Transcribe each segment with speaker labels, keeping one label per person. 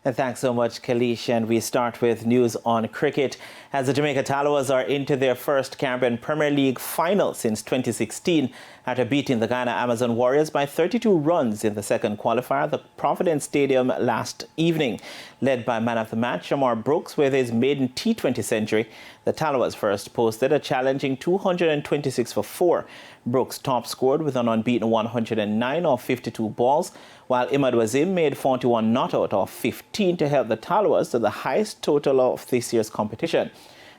Speaker 1: And thanks so much, Kalish. And we start with news on cricket, as the Jamaica Tallawahs are into their first Caribbean Premier League final since 2016 after beating the Ghana Amazon Warriors by 32 runs in the second qualifier at the Providence Stadium last evening. Led by man of the match, Shamar Brooks, with his maiden T20 century, the Tallawahs first posted a challenging 226 for 4. Brooks top scored with an unbeaten 109 off 52 balls, while Imad Wazim made 41 not out of 15 to help the Tallawahs to the highest total of this year's competition.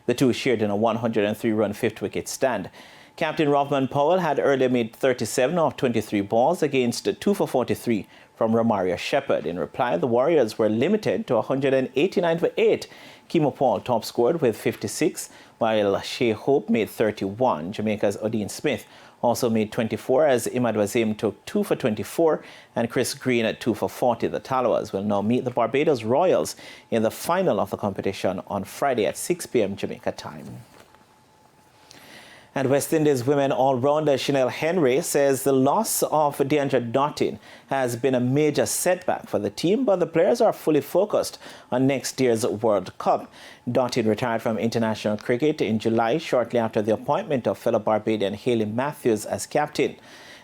Speaker 1: The two shared in a 103-run fifth-wicket stand. Captain Rothman Powell had earlier made 37 off 23 balls against 2 for 43 from Romario Shepherd. In reply, the Warriors were limited to 189 for 8. Kimo Paul top scored with 56, while Shea Hope made 31. Jamaica's Odin Smith also made 24 as Imad Wazim took 2 for 24 and Chris Green at 2 for 40. The Tallawahs will now meet the Barbados Royals in the final of the competition on Friday at 6 p.m. Jamaica time. And West Indies women all-rounder Chanel Henry says the loss of Deandra Dottin has been a major setback for the team, but the players are fully focused on next year's World Cup. Dottin retired from international cricket in July, shortly after the appointment of fellow Barbadian Hayley Matthews as captain.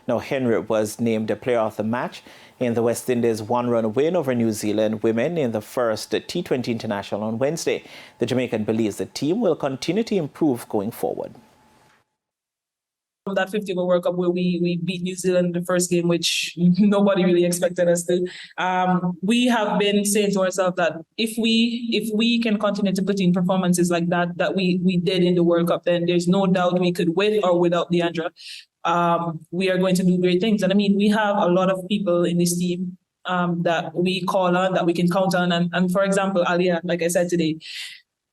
Speaker 1: Now, Henry was named a player of the match in the West Indies' one-run win over New Zealand women in the first T20 international on Wednesday. The Jamaican believes the team will continue to improve going forward.
Speaker 2: That 50-over World Cup where we beat New Zealand in the first game, which nobody really expected us to. We have been saying to ourselves that if we can continue to put in performances like that we did in the World Cup, then there's no doubt we could, with or without Deandra, we are going to do great things. And I mean, we have a lot of people in this team that we call on, that we can count on. And for example, Alia, like I said today,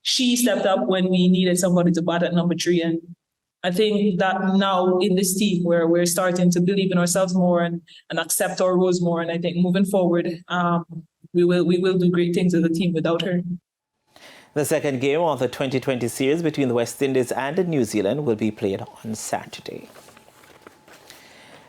Speaker 2: she stepped up when we needed somebody to bat at number 3. And I think that now in this team where we're starting to believe in ourselves more and accept our roles more. And I think moving forward, we will do great things as a team without her.
Speaker 1: The second game of the 2020 series between the West Indies and New Zealand will be played on Saturday.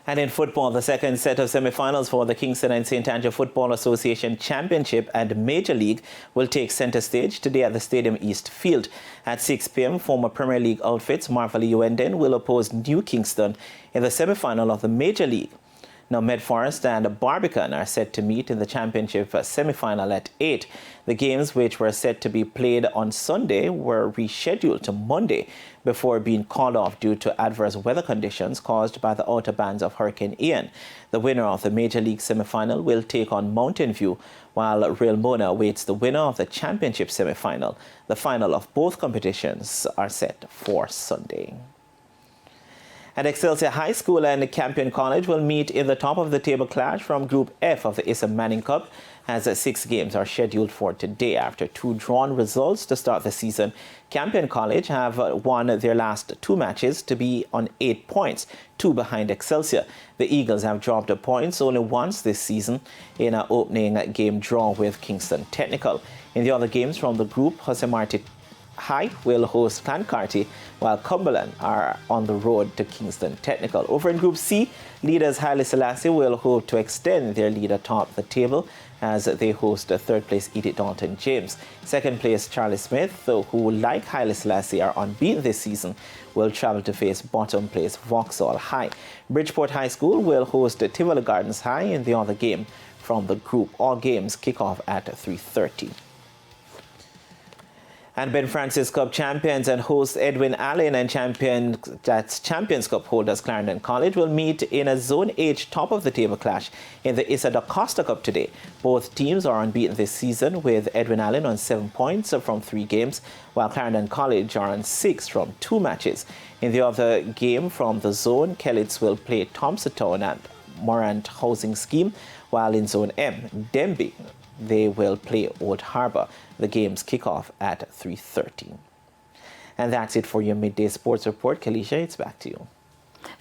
Speaker 1: And in football, the second set of semi-finals for the Kingston and St. Andrew Football Association Championship and Major League will take centre stage today at the Stadium East Field. At 6 p.m, former Premier League outfits Marvally Uenden will oppose New Kingston in the semi-final of the Major League. Now, Medforest and Barbican are set to meet in the championship semi-final at 8. The games, which were set to be played on Sunday, were rescheduled to Monday before being called off due to adverse weather conditions caused by the outer bands of Hurricane Ian. The winner of the Major League semi-final will take on Mountain View, while Real Mona awaits the winner of the championship semi-final. The final of both competitions are set for Sunday. And Excelsior High School and Campion College will meet in the top-of-the-table clash from Group F of the Issa Manning Cup, as 6 games are scheduled for today. After 2 drawn results to start the season, Campion College have won their last 2 matches to be on 8 points, 2 behind Excelsior. The Eagles have dropped points only once this season in an opening game draw with Kingston Technical. In the other games from the group, Jose Marti High will host Clancarty, while Cumberland are on the road to Kingston Technical. Over in Group C, leaders Haile Selassie will hope to extend their lead atop the table as they host third place Edith Dalton James. Second place Charlie Smith, who like Haile Selassie are unbeaten this season, will travel to face bottom place Vauxhall High. Bridgeport High School will host Tivoli Gardens High in the other game from the group. All games kick off at 3:30. And Ben Francis Cup champions and host Edwin Allen and Champions Cup holders Clarendon College will meet in a Zone H top-of-the-table clash in the Issa De Costa Cup today. Both teams are unbeaten this season, with Edwin Allen on 7 points from 3 games, while Clarendon College are on 6 from 2 matches. In the other game from the zone, Kellits will play Thompson Town at Morant Housing Scheme, while in Zone M, Denby, they will play Old Harbour. The games kick off at 3:30. And that's it for your midday sports report. Kalisha, it's back to you.